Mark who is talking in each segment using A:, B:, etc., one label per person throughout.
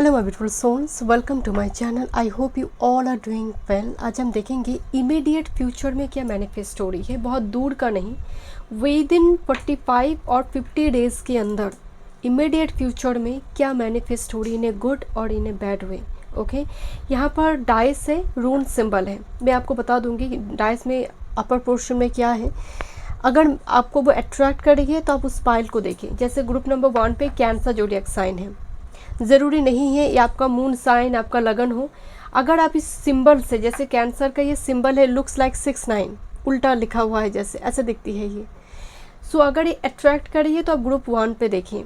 A: Hello my beautiful souls, welcome to my channel. I hope you all are doing well. आज हम देखेंगे immediate future में क्या manifest हो रही है, बहुत दूर का नहीं, विद इन 45 और 50 डेज़ के अंदर इमीडिएट फ्यूचर में क्या मैनिफेस्ट हो रही है, इन ए गुड और इन ए बैड वे। ओके, यहाँ पर डाइस है, रून सिंबल है। मैं आपको बता दूंगी कि डाइस में अपर पोर्शन में क्या है। अगर आपको वो अट्रैक्ट करेगी तो आप उस पाइल को देखिए। जैसे ग्रुप नंबर 1 पे कैंसर जोडिएक साइन है, ज़रूरी नहीं है ये आपका मून साइन, आपका लगन हो। अगर आप इस सिंबल से, जैसे कैंसर का ये सिंबल है, लुक्स लाइक 6-9 उल्टा लिखा हुआ है, जैसे ऐसे दिखती है ये। सो अगर ये अट्रैक्ट करिए तो आप ग्रुप 1 पे देखिए।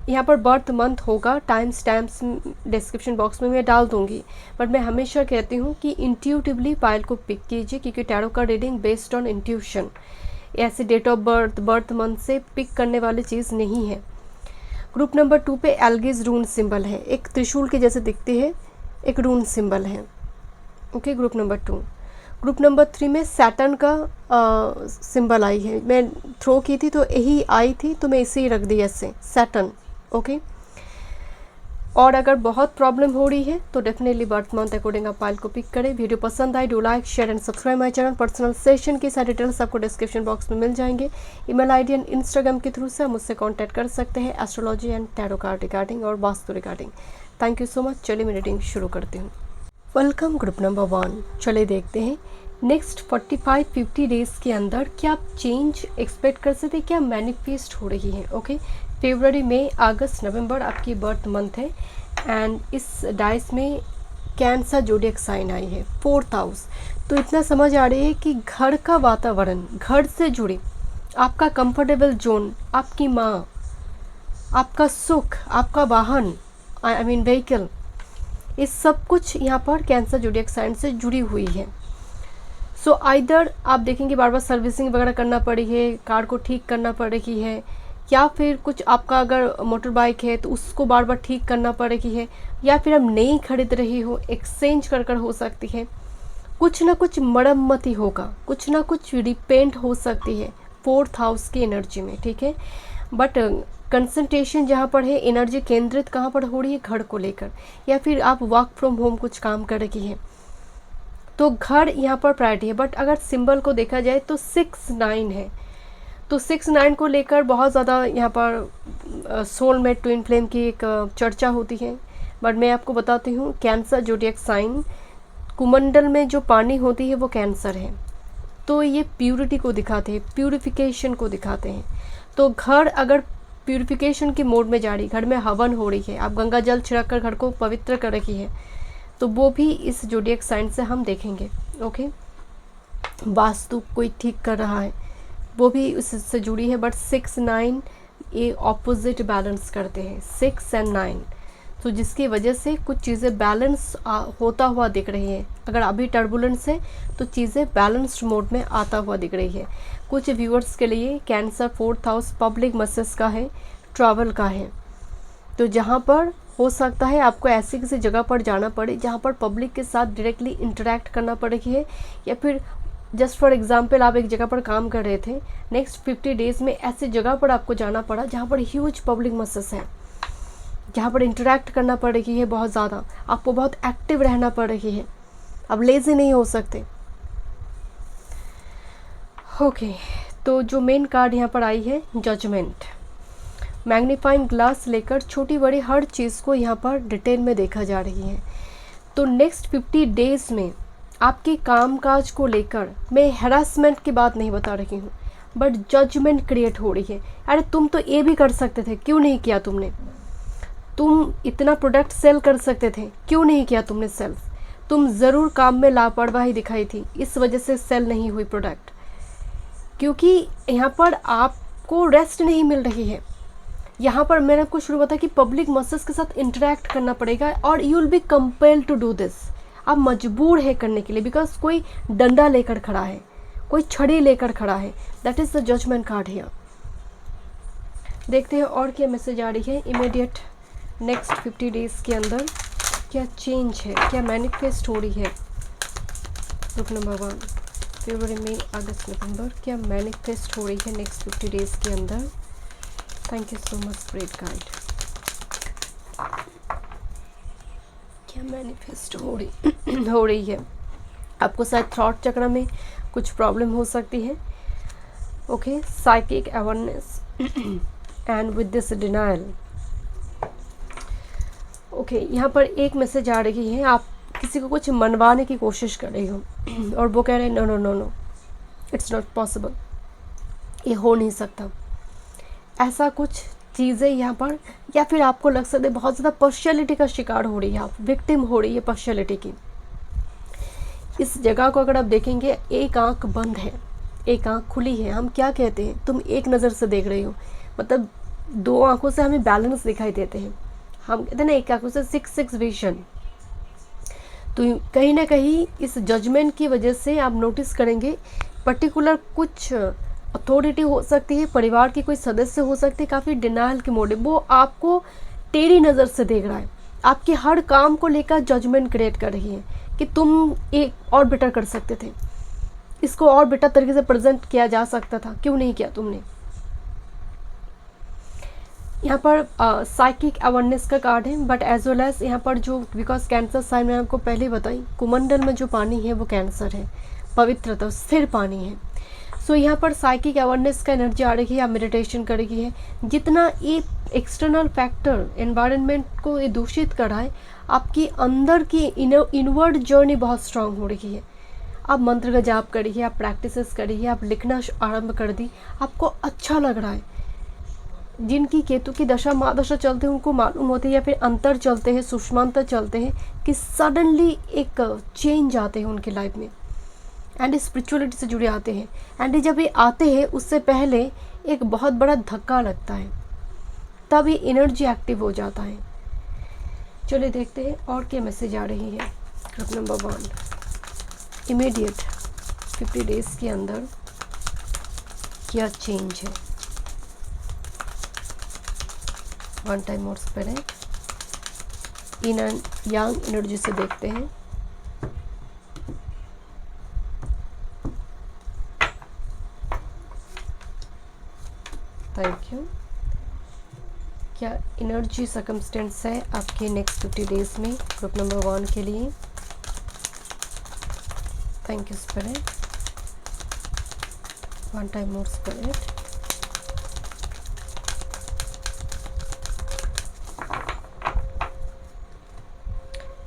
A: यहाँ पर बर्थ मंथ होगा, टाइम स्टैम्प्स डिस्क्रिप्शन बॉक्स में मैं डाल दूँगी। बट मैं हमेशा कहती हूँ कि इंट्यूटिवली पाइल को पिक कीजिए, क्योंकि टैरो का रीडिंग बेस्ड ऑन इंट्यूशन, ऐसे date of birth, birth month से पिक करने वाली चीज़ नहीं है। ग्रुप नंबर 2 पे एल्गिस रून सिंबल है, एक त्रिशूल के जैसे दिखती है, एक रून सिंबल है। Okay, group number 2। Group number 3 में सैटर्न का सिंबल आई है। मैं थ्रो की थी तो यही आई थी, तो मैं इसे ही रख दी ऐसे, सैटर्न। ओके, और अगर बहुत प्रॉब्लम हो रही है तो डेफिनेटली बर्थ मंथ अकॉर्डिंग आप पाइल को पिक करें। वीडियो पसंद आए, do like, share and subscribe my channel. Personal session की सारी डिटेल्स आपको डिस्क्रिप्शन बॉक्स में मिल जाएंगे। ईमेल आईडी एंड इंस्टाग्राम के थ्रू से आप मुझसे कांटेक्ट कर सकते हैं astrology and tarot card regarding और vastu regarding. Thank you so much. चलिए मैं रीडिंग शुरू करती हूँ। Welcome group number 1। चलिए देखते हैं नेक्स्ट 45-50 डेज़ के अंदर क्या आप चेंज एक्सपेक्ट कर सकते हैं, क्या मैनिफेस्ट हो रही है। ओके, फरवरी, मई, अगस्त, नवंबर आपकी बर्थ मंथ है। एंड इस डाइस में कैंसर जोडिएक साइन आई है, 4th हाउस। तो इतना समझ आ रही है कि घर का वातावरण, घर से जुड़ी आपका कंफर्टेबल जोन, आपकी माँ, आपका सुख, आपका वाहन, आई मीन व्हीकल, इस सब कुछ यहाँ पर कैंसर जोडिएक साइन से जुड़ी हुई है। सो आइदर आप देखेंगे बार बार सर्विसिंग वगैरह करना पड़ी है, कार को ठीक करना पड़ रही है, या फिर कुछ आपका अगर मोटर बाइक है तो उसको बार बार ठीक करना पड़ रही है, या फिर आप नई खरीद रही हो, एक्सचेंज कर हो सकती है। कुछ ना कुछ मरम्मती होगा, कुछ ना कुछ रिपेंट हो सकती है 4th हाउस की एनर्जी में, ठीक है। बट कंसंट्रेशन जहाँ पर है, एनर्जी केंद्रित कहाँ पर हो रही है, घर को लेकर, या फिर आप वर्क फ्रॉम होम कुछ काम कर रही है तो घर यहाँ पर प्रायोरिटी है। बट अगर सिंबल को देखा जाए तो 6-9 है, तो 6-9 को लेकर बहुत ज़्यादा यहाँ पर सोलमेट ट्विन फ्लेम की एक चर्चा होती है। बट मैं आपको बताती हूँ, कैंसर जोडिएक साइन, कुमंडल में जो पानी होती है वो कैंसर है, तो ये प्यूरिटी को दिखाते हैं, प्यूरिफिकेशन को दिखाते हैं। तो घर अगर प्यूरिफिकेशन की मोड में जा रही, घर में हवन हो रही है, आप गंगा जल छिड़क कर घर को पवित्र कर रही है, तो वो भी इस जोडिएक साइन से हम देखेंगे। ओके, वास्तु कोई ठीक कर रहा है, वो भी उससे जुड़ी है। बट 6-9 ये ऑपोजिट बैलेंस करते हैं, 6 और 9, तो जिसकी वजह से कुछ चीज़ें बैलेंस होता हुआ दिख रही है। अगर अभी टर्बुलेंस है तो चीज़ें बैलेंस्ड मोड में आता हुआ दिख रही है। कुछ व्यूअर्स के लिए cancer 4th house public message का है, ट्रैवल का है, तो जहाँ पर हो सकता है आपको ऐसी किसी जगह पर जाना पड़े जहाँ पर पब्लिक के साथ डायरेक्टली इंटरेक्ट करना पड़ेगी है, या फिर जस्ट फॉर एग्जांपल आप एक जगह पर काम कर रहे थे, नेक्स्ट 50 डेज़ में ऐसी जगह पर आपको जाना पड़ा जहाँ पर ह्यूज पब्लिक मसेस है, जहाँ पर इंटरेक्ट करना पड़ रही है, बहुत ज़्यादा आपको बहुत एक्टिव रहना पड़ रही है, अब लेज़ी नहीं हो सकते। ओके, तो जो मेन कार्ड यहाँ पर आई है, जजमेंट। मैग्नीफाइंग ग्लास लेकर छोटी बड़ी हर चीज़ को यहाँ पर डिटेल में देखा जा रही है। तो नेक्स्ट 50 डेज़ में आपके कामकाज को लेकर मैं हैरासमेंट की बात नहीं बता रही हूँ, बट जजमेंट क्रिएट हो रही है। अरे तुम तो ये भी कर सकते थे, क्यों नहीं किया तुमने? तुम इतना प्रोडक्ट सेल कर सकते थे, क्यों नहीं किया तुमने सेल? तुम ज़रूर काम में लापरवाही दिखाई थी, इस वजह से सेल नहीं हुई प्रोडक्ट, क्योंकि यहाँ पर आपको रेस्ट नहीं मिल रही है। यहाँ पर मैंने आपको शुरू बताया कि पब्लिक मसेस के साथ इंटरेक्ट करना पड़ेगा और you will be compelled to do this. आप मजबूर है करने के लिए, बिकॉज कोई डंडा लेकर खड़ा है, कोई छड़ी लेकर खड़ा है। That is the judgement card here. देखते हैं और क्या मैसेज आ रही है इमीडिएट नेक्स्ट 50 डेज़ के अंदर, क्या चेंज है, क्या मैनिफेस्ट हो रही है। ग्रुप नंबर 1, फरवरी, मई, अगस्त, नवंबर, क्या मैनिफेस्ट हो रही है नेक्स्ट 50 डेज़ के अंदर। Thank you so much spirit guide. क्या मैनिफेस्ट हो रही है। आपको शायद थ्रॉट चक्र में कुछ प्रॉब्लम हो सकती है। Okay, psychic awareness and with this denial. Okay, यहाँ पर एक मैसेज आ रही है, आप किसी को कुछ मनवाने की कोशिश कर रही हो और वो कह रहे हैं no no no no, it's not possible, ये हो नहीं सकता। ऐसा कुछ चीज़ें यहाँ पर, या फिर आपको लग सकता है बहुत ज़्यादा पर्शियलिटी का शिकार हो रही है, आप विक्टिम हो रही है पर्शियलिटी की। इस जगह को अगर आप देखेंगे, एक आंख बंद है, एक आंख खुली है। हम क्या कहते हैं, तुम एक नज़र से देख रही हो, मतलब दो आंखों से हमें बैलेंस दिखाई देते हैं। हम कहते हैं ना, एक आंखों से सिक्स विजन। तो कहीं ना कहीं इस जजमेंट की वजह से आप नोटिस करेंगे पर्टिकुलर कुछ अथॉरिटी हो सकती है, परिवार की कोई सदस्य हो सकती है, काफ़ी डिनायल की मोड, वो आपको टेढ़ी नज़र से देख रहा है, आपके हर काम को लेकर जजमेंट क्रिएट कर रही है कि तुम एक और बेटर कर सकते थे, इसको और बेटर तरीके से प्रेजेंट किया जा सकता था, क्यों नहीं किया तुमने। यहाँ पर साइकिक अवेयरनेस का कार्ड है, बट एज वेल एज यहाँ पर जो, बिकॉज कैंसर साइन में आपको पहले बताई, कुमंडल में जो पानी है वो कैंसर है, पवित्रता, स्थिर पानी है। सो यहाँ पर साइकिक अवेयरनेस का एनर्जी आ रही है, आप मेडिटेशन कर रही है। जितना ये एक्सटर्नल फैक्टर एनवायरनमेंट को ये दूषित कर रहा है, आपकी अंदर की इनवर्ड जर्नी बहुत स्ट्रांग हो रही है। आप मंत्र का जाप करिए, आप प्रैक्टिसेस करिए, आप लिखना आरंभ कर दी, आपको अच्छा लग रहा है। जिनकी केतु की दशा महादशा चलते हैं उनको मालूम होती है, या फिर अंतर चलते हैं, सूक्ष्मांतर चलते हैं, कि सडनली एक चेंज आते हैं उनकी लाइफ में, एंड स्पिरिचुअलिटी से जुड़े आते हैं। एंड जब ये आते हैं उससे पहले एक बहुत बड़ा धक्का लगता है, तब ये एनर्जी एक्टिव हो जाता है। चलिए देखते हैं और क्या मैसेज आ रही है। ग्रुप नंबर 1, इमीडिएट 50 डेज के अंदर क्या चेंज है। One time more spirit, in and yang energy से देखते हैं। Thank you. क्या एनर्जी सर्कमस्टेंस है आपके नेक्स्ट 50 डेज में ग्रुप नंबर 1 के लिए। Thank you spirit. One time more spirit.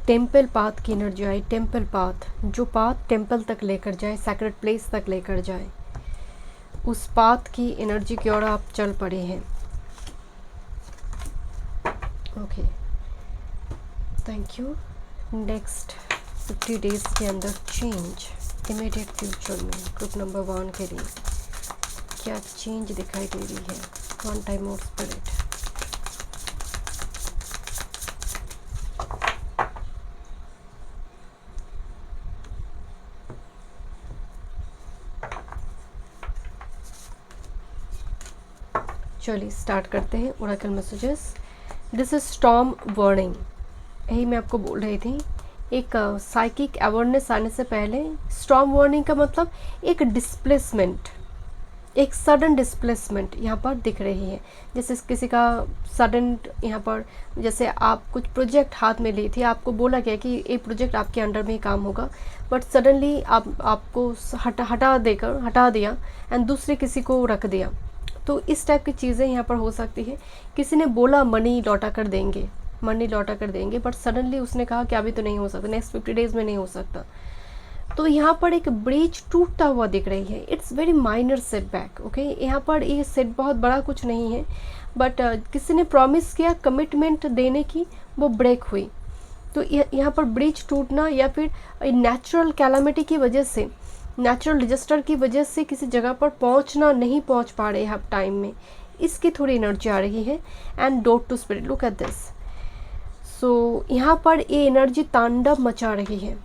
A: Temple path की एनर्जी आई। टेम्पल पाथ, जो पाथ टेम्पल तक लेकर जाए, सैक्रेड प्लेस तक लेकर जाए, उस पाथ की एनर्जी की ओर आप चल पड़े हैं। Okay, thank you. Next 50 days के अंदर चेंज इमीडिएट फ्यूचर में ग्रुप नंबर 1 के लिए क्या चेंज दिखाई दे रही है। One time more spirit. चलिए स्टार्ट करते हैं Oracle messages. This is storm warning, यही मैं आपको बोल रही थी। एक साइकिक अवेयरनेस आने से पहले स्टॉर्म वार्निंग का मतलब एक डिस्प्लेसमेंट, एक सडन डिस्प्लेसमेंट यहाँ पर दिख रही है। जैसे किसी का सडन, यहाँ पर जैसे आप कुछ प्रोजेक्ट हाथ में ली थी, आपको बोला गया कि ये प्रोजेक्ट आपके अंडर में ही काम होगा, बट सडनली आपको हटा दिया एंड दूसरे किसी को रख दिया। तो इस टाइप की चीज़ें यहाँ पर हो सकती है। किसी ने बोला मनी लौटा कर देंगे, बट सडनली उसने कहा कि अभी तो नहीं हो सकता, नेक्स्ट 50 डेज में नहीं हो सकता। तो यहाँ पर एक ब्रिज टूटता हुआ दिख रही है। It's very minor setback. Okay, यहाँ पर ये सेट बहुत बड़ा कुछ नहीं है, बट किसी ने प्रॉमिस किया कमिटमेंट देने की, वो ब्रेक हुई। तो यहाँ पर ब्रिज टूटना, या फिर नेचुरल कैलामिटी की वजह से, नेचुरल डिजास्टर की वजह से किसी जगह पर नहीं पहुंच पा रहे हैं आप टाइम में, इसकी थोड़ी एनर्जी आ रही है। And dot to spirit, look at this. So यहाँ पर ये एनर्जी तांडव मचा रही है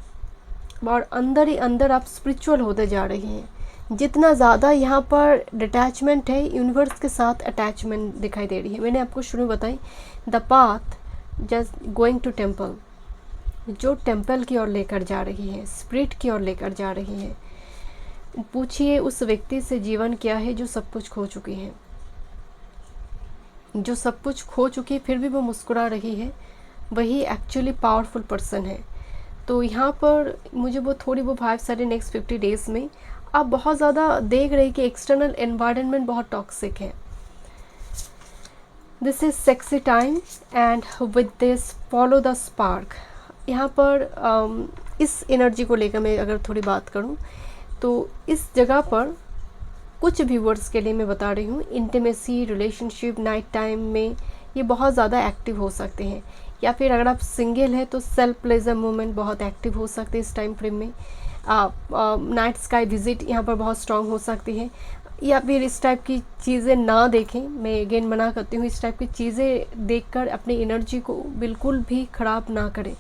A: और अंदर ही अंदर आप स्पिरिचुअल होते जा रहे हैं। जितना ज़्यादा यहाँ पर डिटैचमेंट है, यूनिवर्स के साथ अटैचमेंट दिखाई दे रही है। मैंने आपको शुरू में बताई the path just going to temple, जो टेम्पल की ओर लेकर जा रही है, स्पिरिट की ओर लेकर जा रही है। पूछिए उस व्यक्ति से जीवन क्या है जो सब कुछ खो चुकी है, फिर भी वो मुस्कुरा रही है। वही एक्चुअली पावरफुल पर्सन है। तो यहाँ पर मुझे वो थोड़ी वो वाइब्स सारे नेक्स्ट 50 डेज़ में आप बहुत ज़्यादा देख रहे हैं कि एक्सटर्नल एनवायरनमेंट बहुत टॉक्सिक है। This is sexy time and with this follow the spark. यहाँ पर इस एनर्जी को लेकर मैं अगर थोड़ी बात करूँ तो इस जगह पर कुछ व्यूवर्स के लिए मैं बता रही हूँ, इंटीमेसी रिलेशनशिप नाइट टाइम में ये बहुत ज़्यादा एक्टिव हो सकते हैं, या फिर अगर आप सिंगल हैं तो सेल्फ प्लेजर मूवमेंट बहुत एक्टिव हो सकते हैं इस टाइम फ्रेम में। नाइट स्काई विजिट यहाँ पर बहुत स्ट्रांग हो सकती है, या फिर इस टाइप की चीज़ें ना देखें। मैं अगेन मना करती हूँ, इस टाइप की चीज़ें देखकर अपनी एनर्जी को बिल्कुल भी ख़राब ना करें।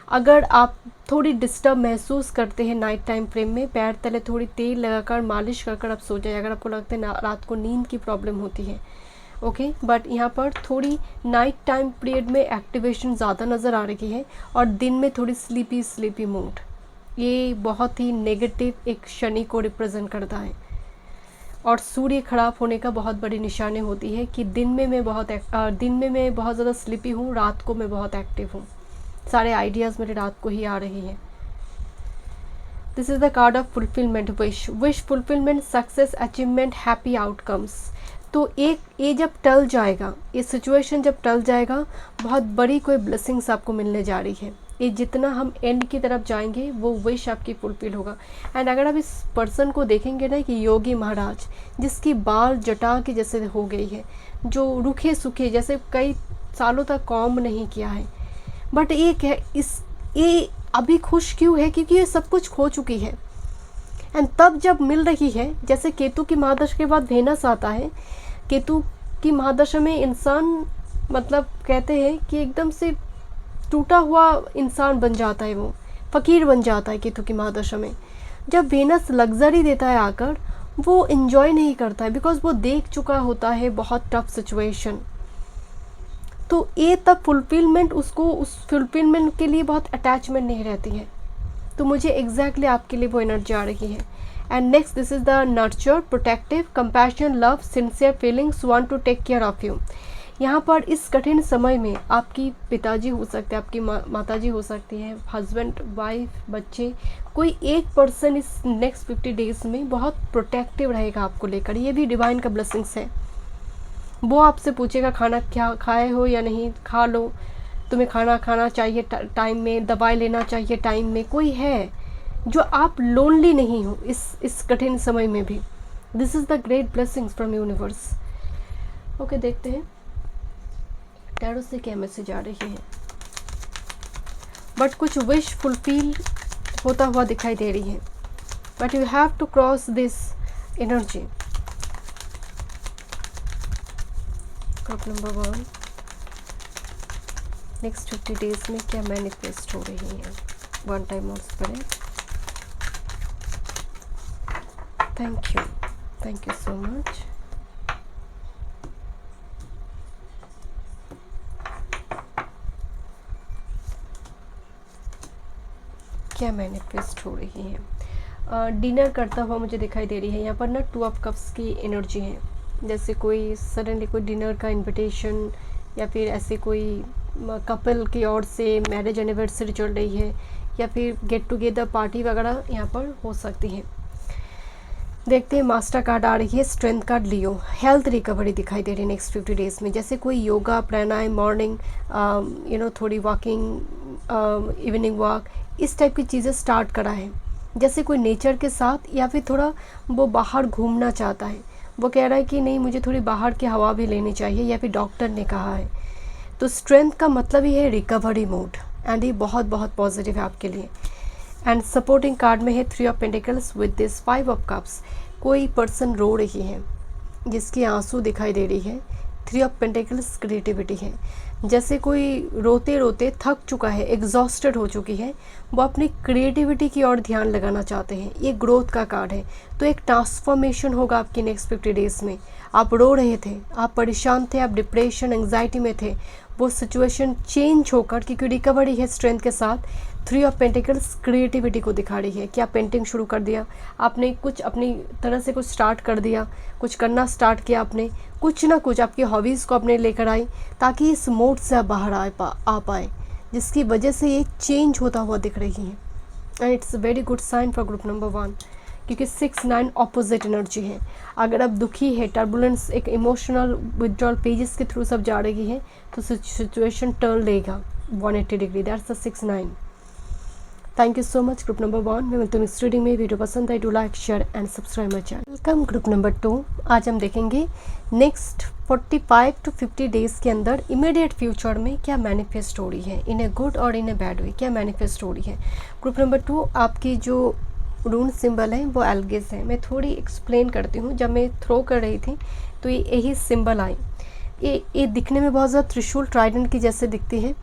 A: अगर आप थोड़ी डिस्टर्ब महसूस करते हैं नाइट टाइम फ्रेम में, पैर तले थोड़ी तेल लगाकर मालिश कर आप सो जाए, अगर आपको लगता है रात को नींद की प्रॉब्लम होती है, ओके। बट यहाँ पर थोड़ी नाइट टाइम पीरियड में एक्टिवेशन ज़्यादा नज़र आ रही है, और दिन में थोड़ी स्लीपी मूड, ये बहुत ही नेगेटिव एक शनि को रिप्रेजेंट करता है। और सूर्य खराब होने का बहुत बड़ी निशानी होती है कि दिन में मैं बहुत ज़्यादा स्लीपी हूँ, रात को मैं बहुत एक्टिव हूँ, सारे आइडियाज़ मेरे रात को ही आ रही हैं। This is the card of fulfilment, wish fulfilment, success, achievement, happy outcomes. तो ये जब टल जाएगा, ये सिचुएशन जब टल जाएगा, बहुत बड़ी कोई ब्लेसिंग्स आपको मिलने जा रही है। ये जितना हम एंड की तरफ जाएंगे वो विश आपकी फुलफिल होगा। एंड अगर आप इस पर्सन को देखेंगे ना कि योगी महाराज, जिसकी बाल जटा की जैसे हो गई है, जो रूखे सूखे जैसे कई सालों तक काम नहीं किया है, बट ये अभी खुश क्यों है? क्योंकि ये सब कुछ खो चुकी है। एंड तब जब मिल रही है, जैसे केतु की महादशा के बाद वेनस आता है, केतु की महादशा में इंसान मतलब कहते हैं कि एकदम से टूटा हुआ इंसान बन जाता है, वो फ़कीर बन जाता है केतु की महादशा में। जब वेनस लग्जरी देता है आकर, वो इन्जॉय नहीं करता है, बिकॉज वो देख चुका होता है बहुत टफ सिचुएशन। तो ये तब फुलफिलमेंट, उसको उस फुलफिलमेंट के लिए बहुत अटैचमेंट नहीं रहती है। तो मुझे एग्जैक्टली आपके लिए वो एनर्जी आ रही है। And next, this is the nurture, protective, compassion, love, sincere feelings, want to take care of you. यहाँ पर इस कठिन समय में आपकी पिताजी हो सकते हैं, आपकी माताजी हो सकती है, हस्बैंड, वाइफ, बच्चे, कोई एक पर्सन इस नेक्स्ट 50 डेज़ में बहुत प्रोटेक्टिव रहेगा आपको लेकर। ये भी डिवाइन का ब्लेसिंग्स है। वो आपसे पूछेगा खाना क्या खाए हो या नहीं, खा लो, तुम्हें खाना खाना चाहिए टाइम में, दवाई लेना चाहिए टाइम में। कोई है जो आप लोनली नहीं हो इस कठिन समय में भी। This is the great blessings from universe. Okay, देखते हैं टैरो से क्या मैसेज आ रही है। बट कुछ विश फुलफिल होता हुआ दिखाई दे रही है, but you have to cross this energy. Group number 1, next 50 days में क्या मैनिफेस्ट हो रही है। वन टाइम और spirit, thank you so much. क्या मैनिफेस्ट हो रही है। डिनर करता हुआ मुझे दिखाई दे रही है। यहाँ पर ना 2 ऑफ कप्स की एनर्जी है, जैसे कोई सडनली कोई डिनर का इनविटेशन, या फिर ऐसे कोई कपल की ओर से मैरिज एनिवर्सरी चल रही है, या फिर गेट टुगेदर पार्टी वगैरह यहाँ पर हो सकती है। देखते हैं, मास्टर कार्ड आ रही है, स्ट्रेंथ कार्ड, लियो, हेल्थ रिकवरी दिखाई दे रही है नेक्स्ट 50 डेज़ में। जैसे कोई योगा, प्राणायाम, मॉर्निंग थोड़ी वॉकिंग, इवनिंग वॉक, इस टाइप की चीज़ें स्टार्ट करा है। जैसे कोई नेचर के साथ, या फिर थोड़ा वो बाहर घूमना चाहता है, वो कह रहा है कि नहीं मुझे थोड़ी बाहर की हवा भी लेनी चाहिए, या फिर डॉक्टर ने कहा है। तो स्ट्रेंथ का मतलब ही है रिकवरी मोड, एंड ये बहुत बहुत पॉजिटिव है आपके लिए। एंड सपोर्टिंग कार्ड में है 3 of pentacles with this 5 of cups. कोई पर्सन रो रही है, जिसकी आंसू दिखाई दे रही है। 3 ऑफ पेंटिकल्स क्रिएटिविटी है, जैसे कोई रोते रोते थक चुका है, एग्जॉस्टेड हो चुकी है, वो अपनी क्रिएटिविटी की ओर ध्यान लगाना चाहते हैं। ये ग्रोथ का कार्ड है। तो एक ट्रांसफॉर्मेशन होगा आपकी नेक्स्ट 50 डेज़ में। आप रो रहे थे, आप परेशान थे, आप डिप्रेशन, एंग्जाइटी में थे, वो सिचुएशन चेंज होकर, क्योंकि रिकवरी है स्ट्रेंथ के साथ, 3 ऑफ पेंटिकल्स क्रिएटिविटी को दिखा रही है कि आप पेंटिंग शुरू कर दिया, आपने कुछ अपनी तरह से कुछ स्टार्ट कर दिया, कुछ करना स्टार्ट किया आपने, कुछ ना कुछ आपकी हॉबीज़ को अपने लेकर आई, ताकि इस मोड से आप बाहर आ पाए। जिसकी वजह से ये चेंज होता हुआ दिख रही है। And it's a very good sign for group number 1, क्योंकि 6-9 ऑपोजिट एनर्जी है। अगर आप दुखी है, टर्बुलेंस, एक इमोशनल विड्रॉल पेजेस के थ्रू सब जा रही है, तो सिचुएशन टर्न लेगा 180 degree. That's the 6-9। Thank you so much group number 1। मैं मिलती हूँ नेक्स्ट रीडिंग में। वीडियो पसंद आई, do like, share and subscribe my channel. Welcome group number 2। आज हम देखेंगे नेक्स्ट 45 to 50 डेज़ के अंदर इमीडिएट फ्यूचर में क्या मैनिफेस्ट हो रही है, इन ए गुड और इन ए बैड वे, क्या मैनिफेस्ट हो रही है। ग्रुप नंबर 2, आपकी जो रून सिंबल है वो एल्गिस है। मैं थोड़ी एक्सप्लेन करती हूँ। जब मैं थ्रो कर रही थी तो ये यही सिंबल आई। ये दिखने में बहुत ज़्यादा त्रिशूल, ट्राइडेंट की जैसे दिखती है।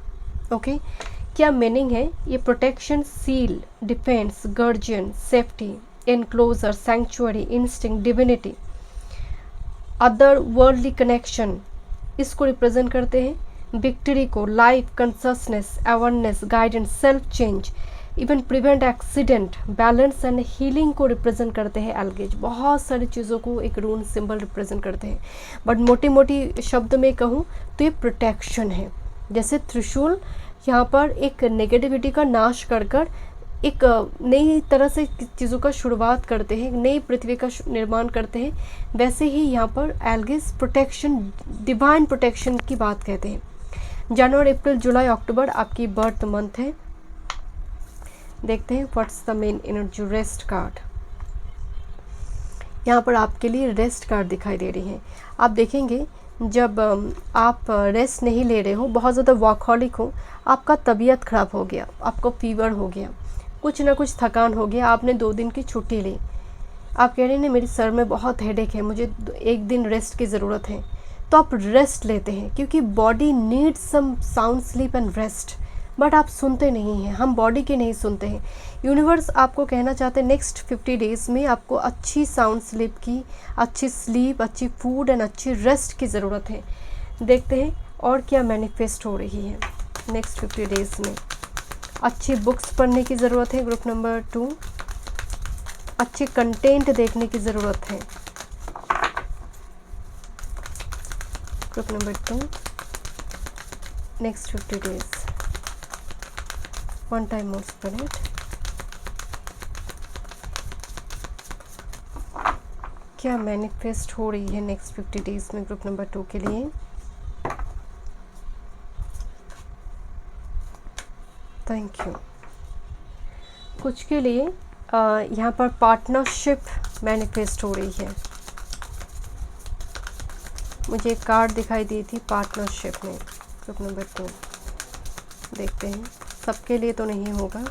A: ओके, क्या मीनिंग है? ये protection, seal, defence, guardian, safety, enclosure, sanctuary, instinct, divinity, other worldly connection, इसको रिप्रेजेंट करते हैं। विक्ट्री को, life, consciousness, awareness, guidance, self change, even prevent accident, balance and healing को रिप्रेजेंट करते हैं एल्गेज। बहुत सारी चीज़ों को एक रून सिंबल रिप्रेजेंट करते हैं, बट मोटी मोटी शब्द में कहूँ तो ये प्रोटेक्शन है। जैसे त्रिशूल यहाँ पर एक नेगेटिविटी का नाश कर कर एक नई तरह से चीज़ों का शुरुआत करते हैं, नई पृथ्वी का निर्माण करते हैं, वैसे ही यहाँ पर एल्गेज प्रोटेक्शन, डिवाइन प्रोटेक्शन की बात कहते हैं। जनवरी, अप्रैल, जुलाई, अक्टूबर आपकी बर्थ मंथ है। देखते हैं what's the main energy. Rest card, यहाँ पर आपके लिए रेस्ट कार्ड दिखाई दे रही है। आप देखेंगे जब आप रेस्ट नहीं ले रहे हो, बहुत ज़्यादा वर्कहॉलिक हो, आपका तबीयत ख़राब हो गया, आपको फीवर हो गया, कुछ ना कुछ थकान हो गया, आपने 2 दिन की छुट्टी ली, आप कह रहे हैं मेरे सर में बहुत हेडेक है, मुझे 1 दिन रेस्ट की ज़रूरत है, तो आप रेस्ट लेते हैं क्योंकि body needs some sound sleep and rest. But आप सुनते नहीं हैं, हम बॉडी के नहीं सुनते हैं। यूनिवर्स आपको कहना चाहते हैं नेक्स्ट 50 डेज़ में आपको अच्छी साउंड स्लीप की, अच्छी स्लीप, अच्छी फूड एंड अच्छी रेस्ट की ज़रूरत है। देखते हैं और क्या मैनिफेस्ट हो रही है नेक्स्ट 50 डेज़ में। अच्छी बुक्स पढ़ने की ज़रूरत है ग्रुप नंबर 2, अच्छे कंटेंट देखने की ज़रूरत है group number 2। Next 50 days, one time more spirit. क्या मैनिफेस्ट हो रही है नेक्स्ट 50 डेज़ में ग्रुप नंबर 2 के लिए। Thank you. कुछ के लिए यहाँ पर पार्टनरशिप मैनिफेस्ट हो रही है। मुझे एक कार्ड दिखाई दी थी पार्टनरशिप में ग्रुप नंबर 2। देखते हैं, सबके लिए तो नहीं होगा,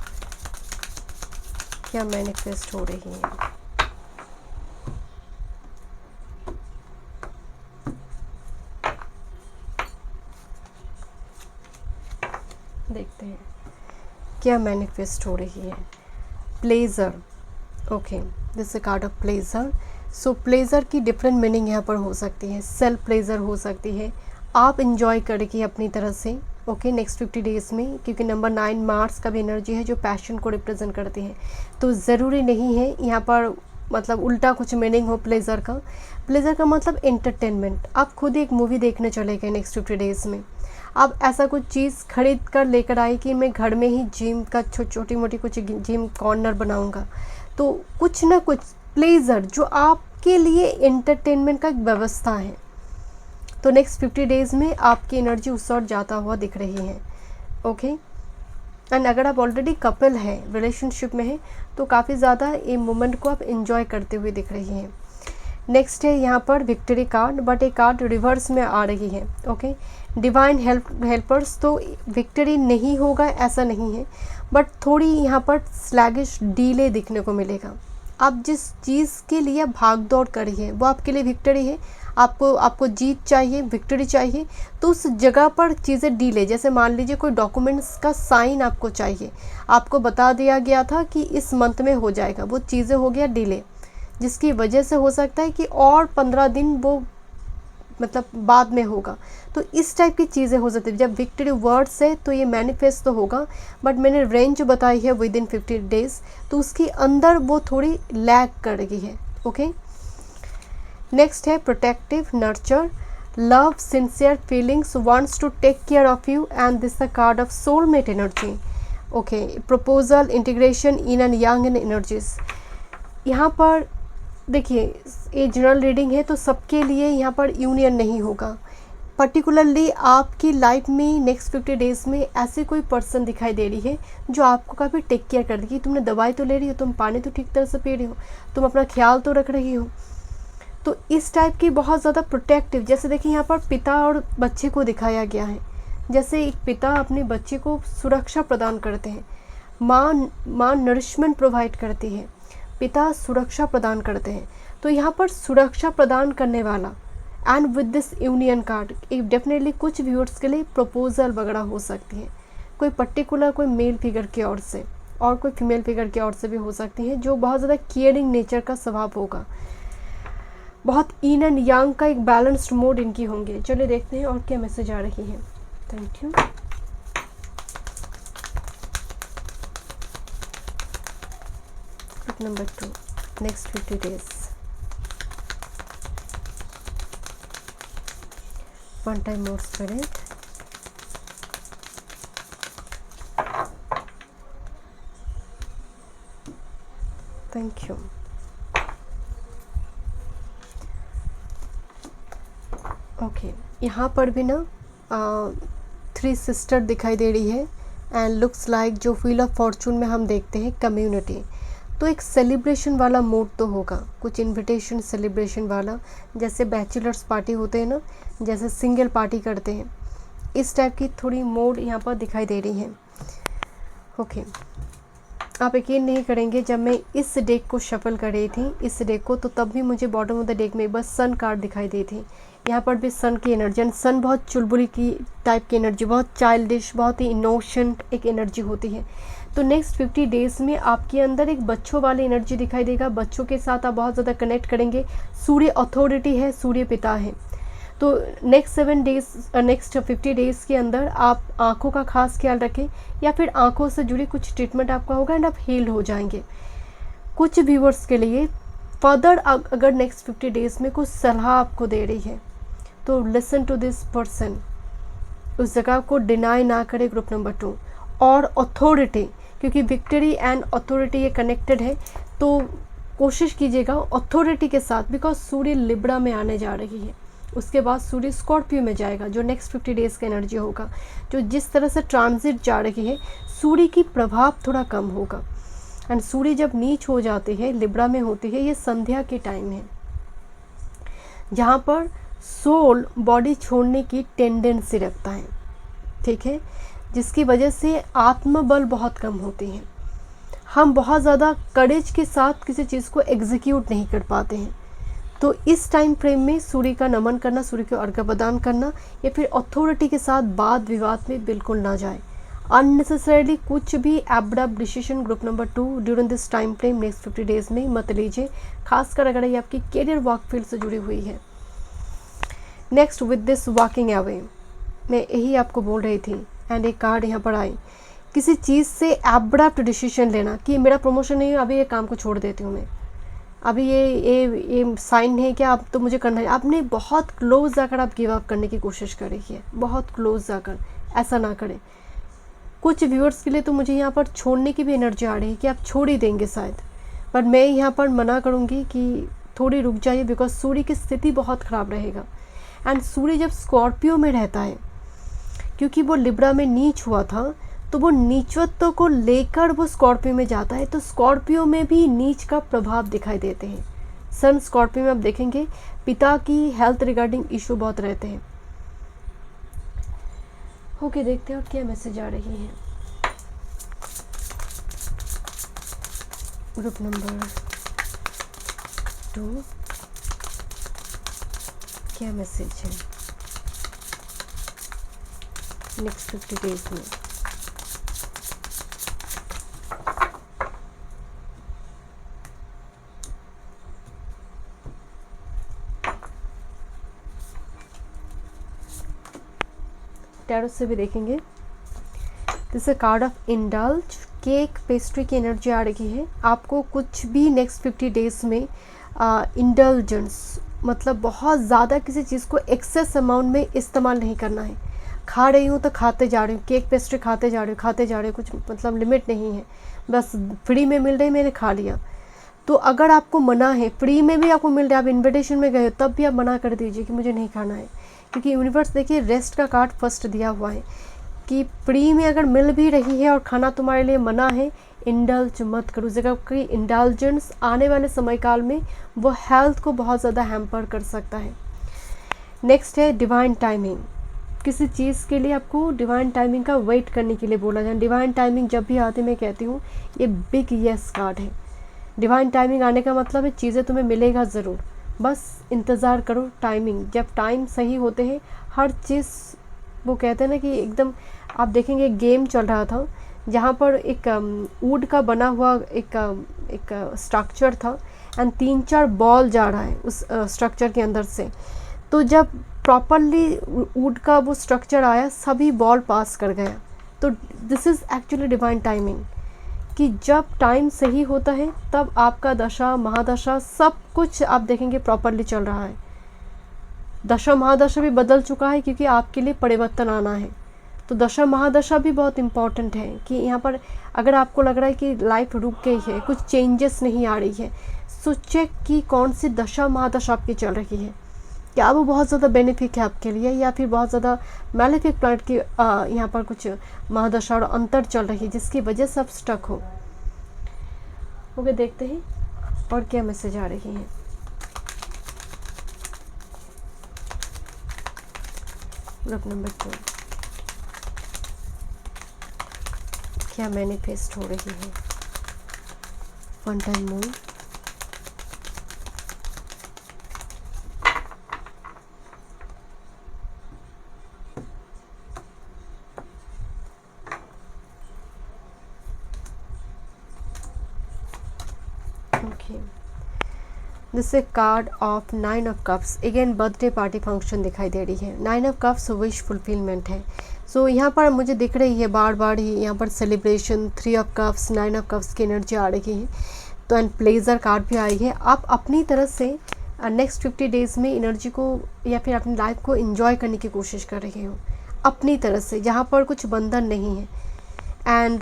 A: क्या मैनिफेस्ट हो रही है। देखते हैं क्या मैनिफेस्ट हो रही है। Pleasure, okay, this is called of pleasure. So pleasure की डिफरेंट मीनिंग यहाँ पर हो सकती है। सेल्फ प्लेजर हो सकती है, आप इंजॉय करेंगे अपनी तरह से। ओके, नेक्स्ट 50 डेज़ में, क्योंकि नंबर 9 मार्स का भी एनर्जी है जो पैशन को रिप्रेजेंट करती है, तो ज़रूरी नहीं है यहाँ पर मतलब उल्टा कुछ मीनिंग हो प्लेजर का। प्लेजर का मतलब एंटरटेनमेंट। आप खुद एक मूवी देखने चले गए नेक्स्ट 50 डेज़ में, आप ऐसा कुछ चीज़ खरीद कर लेकर आए कि मैं घर में ही जिम का छोटी मोटी कुछ जिम कॉर्नर बनाऊंगा, तो कुछ ना कुछ प्लेजर जो आपके लिए एंटरटेनमेंट का एक व्यवस्था है। तो नेक्स्ट 50 डेज़ में आपकी एनर्जी उस ओर जाता हुआ दिख रही है। ओके, एंड अगर आप ऑलरेडी कपल है, रिलेशनशिप में है, तो काफ़ी ज़्यादा ये मोमेंट को आप एंजॉय करते हुए दिख रही हैं। नेक्स्ट है यहाँ पर विक्ट्री कार्ड, बट एक कार्ड रिवर्स में आ रही है। ओके, डिवाइन हेल्पर्स, तो विक्ट्री नहीं होगा ऐसा नहीं है, बट थोड़ी यहाँ पर स्लैगिश डीले दिखने को मिलेगा। आप जिस चीज़ के लिए भाग दौड़ करिए वो आपके लिए विक्ट्री है। आपको जीत चाहिए, विक्ट्री चाहिए, तो उस जगह पर चीज़ें डीले, जैसे मान लीजिए कोई डॉक्यूमेंट्स का साइन आपको चाहिए, आपको बता दिया गया था कि इस मंथ में हो जाएगा, वो चीज़ें हो गया डिले, जिसकी वजह से हो सकता है कि और 15 दिन वो मतलब बाद में होगा। तो इस टाइप की चीज़ें हो सकती है। जब विक्ट्री वर्ड्स है तो ये मैनिफेस्ट तो होगा, बट मैंने रेंज बताई है विद इन 50 डेज़, तो उसके अंदर वो थोड़ी लैग कर रही है। ओके, नेक्स्ट है protective, nurture, love, sincere feelings, wants to take care of you, and this is the card of soulmate energy. Okay, proposal, integration in and young and energies. यहाँ पर देखिए ये जनरल रीडिंग है तो सबके लिए यहाँ पर यूनियन नहीं होगा। पर्टिकुलरली आपकी लाइफ में नेक्स्ट 50 डेज़ में ऐसे कोई पर्सन दिखाई दे रही है जो आपको काफ़ी टेक केयर कर देगी। तुमने दवाई तो ले रही हो, तुम पानी तो ठीक तरह से पी रही हो, तुम अपना ख्याल तो रख रही हो, तो इस टाइप की बहुत ज़्यादा प्रोटेक्टिव। जैसे देखिए यहाँ पर पिता और बच्चे को दिखाया गया है, जैसे एक पिता अपने बच्चे को सुरक्षा प्रदान करते हैं, माँ नरिशमेंट प्रोवाइड करती है, पिता सुरक्षा प्रदान करते हैं। तो यहाँ पर सुरक्षा प्रदान करने वाला and with this union card एक डेफिनेटली कुछ व्यूअर्स के लिए प्रपोजल वगैरह हो सकती है, कोई पर्टिकुलर कोई मेल फिगर की ओर से और कोई फीमेल फिगर की ओर से भी हो सकती है, जो बहुत ज़्यादा केयरिंग नेचर का स्वभाव होगा। बहुत इन एंड यांग का एक बैलेंस्ड मोड इनकी होंगे। चलिए देखते हैं और क्या मैसेज आ रही है। Thank you. Number 2, next 50 days. One time more spirit. Thank you. Okay, यहाँ पर भी ना 3 सिस्टर दिखाई दे रही है एंड लुक्स लाइक जो व्हील ऑफ फॉर्चून में हम देखते हैं कम्युनिटी, तो एक सेलिब्रेशन वाला मूड तो होगा, कुछ इनविटेशन सेलिब्रेशन वाला, जैसे बैचलर्स पार्टी होते हैं ना, जैसे सिंगल पार्टी करते हैं, इस टाइप की थोड़ी मूड यहाँ पर दिखाई दे रही है। ओके, आप यकीन नहीं करेंगे, जब मैं इस डेक को शफल कर रही थी इस डेक को, तो तब भी मुझे बॉटम ऑफ द डेक में बस सन कार्ड दिखाई दी थी। यहाँ पर भी सन की एनर्जी, एंड सन बहुत चुलबुली की टाइप की एनर्जी, बहुत चाइल्डिश, बहुत ही इनोसेंट एक एनर्जी होती है। तो नेक्स्ट 50 डेज़ में आपके अंदर एक बच्चों वाली एनर्जी दिखाई देगा, बच्चों के साथ आप बहुत ज़्यादा कनेक्ट करेंगे। सूर्य अथॉरिटी है, सूर्य पिता है, तो नेक्स्ट 7 डेज़ नेक्स्ट 50 डेज़ के अंदर आप आँखों का खास ख्याल रखें, या फिर आँखों से जुड़ी कुछ ट्रीटमेंट आपका होगा एंड आप हील हो जाएंगे। कुछ व्यूअर्स के लिए फर्दर अगर नेक्स्ट 50 डेज़ में कुछ सलाह आपको दे रही है तो लिसन टू दिस पर्सन, उस जगह को डिनाई ना करें। ग्रुप नंबर 2 और अथॉरिटी, क्योंकि विक्ट्री एंड अथॉरिटी ये कनेक्टेड है, तो कोशिश कीजिएगा अथॉरिटी के साथ, बिकॉज सूर्य लिब्रा में आने जा रही है, उसके बाद सूर्य स्कॉर्पियो में जाएगा, जो नेक्स्ट 50 डेज़ का एनर्जी होगा। जो जिस तरह से ट्रांजिट जा रही है, सूर्य की प्रभाव थोड़ा कम होगा, एंड सूर्य जब नीच हो जाती है, लिब्रा में होती है, ये संध्या के टाइम है जहाँ पर सोल बॉडी छोड़ने की टेंडेंसी रखता है, ठीक है, जिसकी वजह से आत्मबल बहुत कम होती है। हम बहुत ज़्यादा करेज के साथ किसी चीज़ को एग्जीक्यूट नहीं कर पाते हैं। तो इस टाइम फ्रेम में सूर्य का नमन करना, सूर्य को अर्घ्य प्रदान करना, या फिर अथॉरिटी के साथ वाद विवाद में बिल्कुल ना जाए। अननेसेसरीली कुछ भी abrupt decision group number 2 during this time frame next 50 days में मत लीजिए, खासकर अगर ये आपकी करियर वर्क फील्ड से जुड़ी हुई है। Next with this walking away, मैं यही आपको बोल रही थी, एंड एक कार्ड यहाँ पर आई, किसी चीज़ से एब्रप्ट डिसीजन लेना कि मेरा प्रमोशन नहीं है, अभी ये काम को छोड़ देती हूँ मैं, अभी ये साइन है क्या, अब तो मुझे करना है। आपने बहुत क्लोज जाकर आप गिव अप करने की कोशिश करी है, बहुत क्लोज जाकर, ऐसा ना करें। कुछ व्यूअर्स के लिए तो मुझे यहाँ पर छोड़ने की भी एनर्जी आ रही है कि आप छोड़ ही देंगे शायद, पर मैं यहाँ पर मना करूँगी कि थोड़ी रुक जाइए, बिकॉज सूर्य की स्थिति बहुत ख़राब रहेगा। एंड सूर्य जब स्कॉर्पियो में रहता है, क्योंकि वो लिब्रा में नीच हुआ था, तो वो नीचत्व को लेकर वो स्कॉर्पियो में जाता है, तो स्कॉर्पियो में भी नीच का प्रभाव दिखाई देते हैं। सन स्कॉर्पियो में आप देखेंगे पिता की हेल्थ रिगार्डिंग इशू बहुत रहते हैं। ओके, देखते हैं और क्या मैसेज आ रही है। ग्रुप नंबर 2 क्या मैसेज है नेक्स्ट 50 डेज में। टैरो से भी देखेंगे। This a card of indulge, cake pastry की एनर्जी आ रही है। आपको कुछ भी नेक्स्ट 50 डेज में इंडल्जेंस, मतलब बहुत ज़्यादा किसी चीज़ को एक्सेस अमाउंट में इस्तेमाल नहीं करना है। खा रही हूँ तो खाते जा रही हूँ, केक पेस्ट्री खाते जा रही हूँ, कुछ मतलब लिमिट नहीं है, बस फ्री में मिल रही मैंने खा लिया। तो अगर आपको मना है, फ्री में भी आपको मिल रहा है, आप इन्विटेशन में गए हो तब भी आप मना कर दीजिए कि मुझे नहीं खाना है, क्योंकि यूनिवर्स देखिए रेस्ट का कार्ड फर्स्ट दिया हुआ है कि फ्री में अगर मिल भी रही है और खाना तुम्हारे लिए मना है, इंडल्ज मत करो। जगह कि इंडल्जेंस आने वाले समय काल में वो हेल्थ को बहुत ज़्यादा हैम्पर कर सकता है। नेक्स्ट है डिवाइन टाइमिंग। किसी चीज़ के लिए आपको डिवाइन टाइमिंग का वेट करने के लिए बोला जाए। डिवाइन टाइमिंग जब भी आती है मैं कहती हूँ ये बिग यस कार्ड है। डिवाइन टाइमिंग आने का मतलब है चीज़ें तुम्हें मिलेगा ज़रूर, बस इंतज़ार करो। टाइमिंग जब टाइम सही होते हैं हर चीज़, वो कहते हैं ना कि एकदम, आप देखेंगे गेम चल रहा था जहाँ पर एक वुड का बना हुआ एक स्ट्रक्चर था एंड 3-4 बॉल जा रहा है उस स्ट्रक्चर के अंदर से। तो जब प्रॉपरली वुड का वो स्ट्रक्चर आया सभी बॉल पास कर गया। तो this is actually divine timing कि जब टाइम सही होता है तब आपका दशा महादशा सब कुछ आप देखेंगे प्रॉपरली चल रहा है। दशा महादशा भी बदल चुका है क्योंकि आपके लिए परिवर्तन आना है। तो दशा महादशा भी बहुत इम्पॉर्टेंट है कि यहाँ पर अगर आपको लग रहा है कि लाइफ रुक गई है, कुछ चेंजेस नहीं आ रही है, सो चेक कि कौन सी दशा महादशा आपकी चल रही है। क्या वो बहुत ज़्यादा बेनिफिक है आपके लिए या फिर बहुत ज़्यादा मैलेफिक प्लैनेट की यहाँ पर कुछ महादशा और अंतर चल रही है जिसकी वजह से आप स्टक हो। ओके, देखते हैं और क्या मैसेज आ रही है। ग्रुप नंबर 2 क्या मैनिफेस्ट हो रही है। One time moon, this A card of 9 of cups. Again birthday party function दिखाई दे रही है। 9 ऑफ कप्स विश फुलफिलमेंट है। सो यहाँ पर मुझे दिख रही है बार बार ही यहाँ पर celebration. 3 of cups, 9 of cups की एनर्जी आ रही है। तो एंड प्लेजर कार्ड भी आई है। आप अपनी तरफ से नेक्स्ट 50 डेज़ में एनर्जी को या फिर अपनी लाइफ को एंजॉय करने की कोशिश कर रहे हो अपनी तरफ से, जहाँ पर कुछ बंधन नहीं है। एंड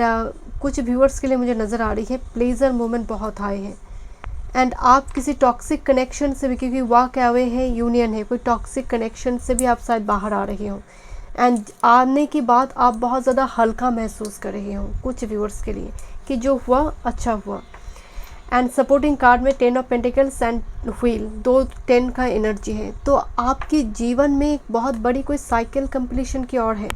A: कुछ व्यूअर्स के लिए मुझे नज़र आ रही है प्लेजर मोमेंट बहुत हाई है। एंड आप किसी टॉक्सिक कनेक्शन से भी, क्योंकि वॉक अवे है, यूनियन है, कोई टॉक्सिक कनेक्शन से भी आप शायद बाहर आ रहे हो। एंड आने के बाद आप बहुत ज़्यादा हल्का महसूस कर रहे हो कुछ व्यूअर्स के लिए कि जो हुआ अच्छा हुआ। एंड सपोर्टिंग कार्ड में 10 ऑफ पेंटिकल्स एंड व्हील, 2 10 का एनर्जी है। तो आपके जीवन में एक बहुत बड़ी कोई साइकिल कंप्लीशन की ओर है,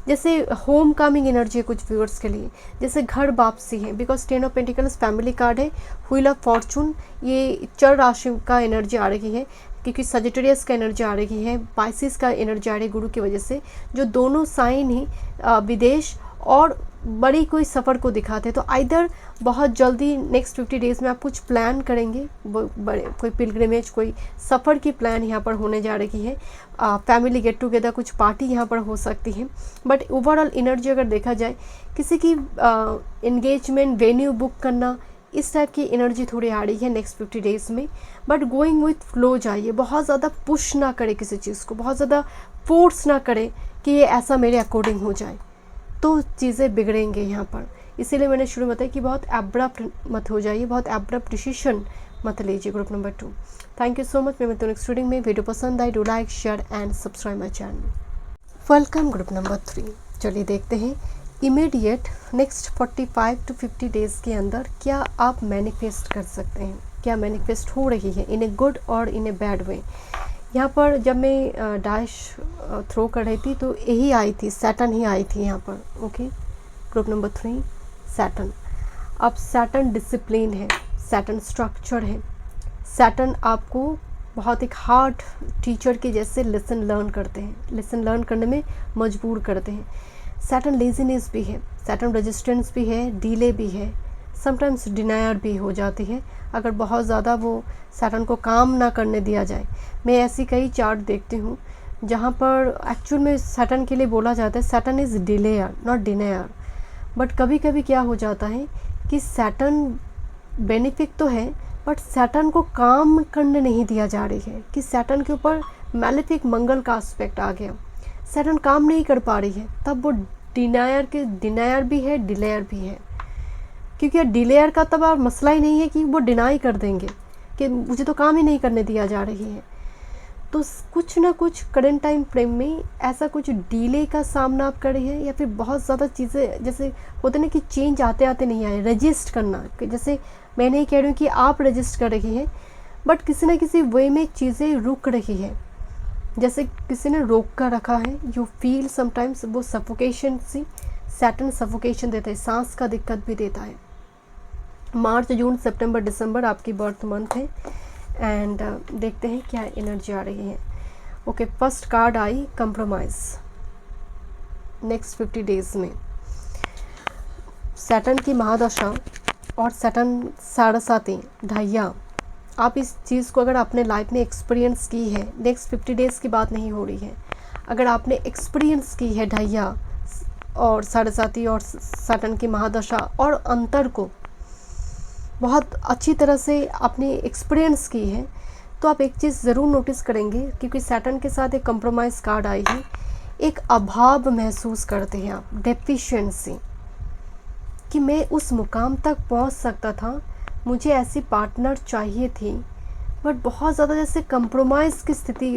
A: जैसे होम कमिंग एनर्जी है कुछ व्यूअर्स के लिए, जैसे घर वापसी है। Because 10 of pentacles family card है। व्हील ऑफ फॉर्चून ये चर राशि का एनर्जी आ रही है क्योंकि सजिटेरियस का एनर्जी आ रही है, पाइसिस का एनर्जी आ रही है गुरु की वजह से, जो दोनों साइन ही विदेश और बड़ी कोई सफ़र को दिखाते हैं। तो आइदर बहुत जल्दी नेक्स्ट 50 डेज़ में आप कुछ प्लान करेंगे, बड़े कोई पिलग्रिमेज, कोई सफ़र की प्लान यहाँ पर होने जा रही है। फैमिली गेट टुगेदर, कुछ पार्टी यहाँ पर हो सकती है। बट ओवरऑल एनर्जी अगर देखा जाए, किसी की एंगेजमेंट, वेन्यू बुक करना, इस टाइप की एनर्जी थोड़ी आ रही है नेक्स्ट 50 डेज़ में। बट गोइंग विथ फ्लो जाइए, बहुत ज़्यादा पुश ना करे किसी चीज़ को, बहुत ज़्यादा फोर्स ना करे कि ये ऐसा मेरे अकॉर्डिंग हो जाए, तो चीज़ें बिगड़ेंगे यहाँ पर। इसीलिए मैंने शुरू में बताया कि बहुत एब्रप्ट मत हो जाइए, बहुत एब्रप्ट डिसीजन मत लीजिए। Group number 2, thank you so much. मैं नेक्स्ट रीडिंग में। वीडियो पसंद आई, do like, share and subscribe my channel. Welcome group number 3। चलिए देखते हैं इमीडिएट नेक्स्ट 45 to 50 डेज़ के अंदर क्या आप मैनिफेस्ट कर सकते हैं, क्या मैनिफेस्ट हो रही है इन ए गुड और इन ए बैड वे। यहाँ पर जब मैं डैश थ्रो कर रही थी तो यही आई थी, सैटर्न ही आई थी यहाँ पर। Okay, group number 3 Saturn. अब सैटर्न डिसिप्लिन है, सैटर्न स्ट्रक्चर है, सैटर्न आपको बहुत एक हार्ड टीचर के जैसे लेसन लर्न करते हैं, लेसन लर्न करने में मजबूर करते हैं। सैटर्न लेजीनेस भी है, सैटर्न रेजिस्टेंस भी है, डिले भी है, समटाइम्स डिनायर भी हो जाती है अगर बहुत ज़्यादा वो सैटर्न को काम ना करने दिया जाए। मैं ऐसी कई चार्ट देखती हूँ जहाँ पर एक्चुअल में सैटर्न के लिए बोला जाता है Saturn is delayer not denier. But कभी कभी क्या हो जाता है कि सैटर्न बेनिफिक तो है बट सैटर्न को काम करने नहीं दिया जा रही है कि सैटर्न के ऊपर मैलेफिक मंगल का एस्पेक्ट आ गया, सैटर्न काम नहीं कर पा रही है, तब वो डिनायर भी है, डिलेयर भी है। क्योंकि डिलेयर का तब अब मसला ही नहीं है कि वो डिनाई कर देंगे कि मुझे तो काम ही नहीं करने दिया जा रही है। तो कुछ ना कुछ करंट टाइम फ्रेम में ऐसा कुछ डिले का सामना आप कर रही है, या फिर बहुत ज़्यादा चीज़ें जैसे होते ना कि चेंज आते आते नहीं आए, रजिस्ट करना, जैसे मैं नहीं कह रही हूँ कि आप रजिस्ट कर रही हैं, बट किसी ना किसी वे में चीज़ें रुक रही है, जैसे किसी ने रोक कर रखा है। यू फील समटाइम्स वो सफोकेशन सी, सैटर्न सफोकेशन देता है, सांस का दिक्कत भी देता है। मार्च, जून, सितंबर, दिसंबर आपकी बर्थ मंथ है। एंड देखते हैं क्या एनर्जी आ रही है। ओके, फर्स्ट कार्ड आई कंप्रोमाइज़। नेक्स्ट 50 डेज में सैटर्न की महादशा और सैटर्न साढ़े ढाइया, आप इस चीज़ को अगर आपने लाइफ में एक्सपीरियंस की है, नेक्स्ट 50 डेज़ की बात नहीं हो रही है, अगर आपने एक्सपीरियंस की है ढाइया और साढ़े और सैटर्न की महादशा और अंतर को बहुत अच्छी तरह से आपने एक्सपीरियंस की है, तो आप एक चीज़ ज़रूर नोटिस करेंगे, क्योंकि सैटर्न के साथ एक कंप्रोमाइज़ कार्ड आई है। एक अभाव महसूस करते हैं आप, डेफिशिएंसी, कि मैं उस मुकाम तक पहुंच सकता था, मुझे ऐसी पार्टनर चाहिए थी, बट बहुत ज़्यादा जैसे कंप्रोमाइज़ की स्थिति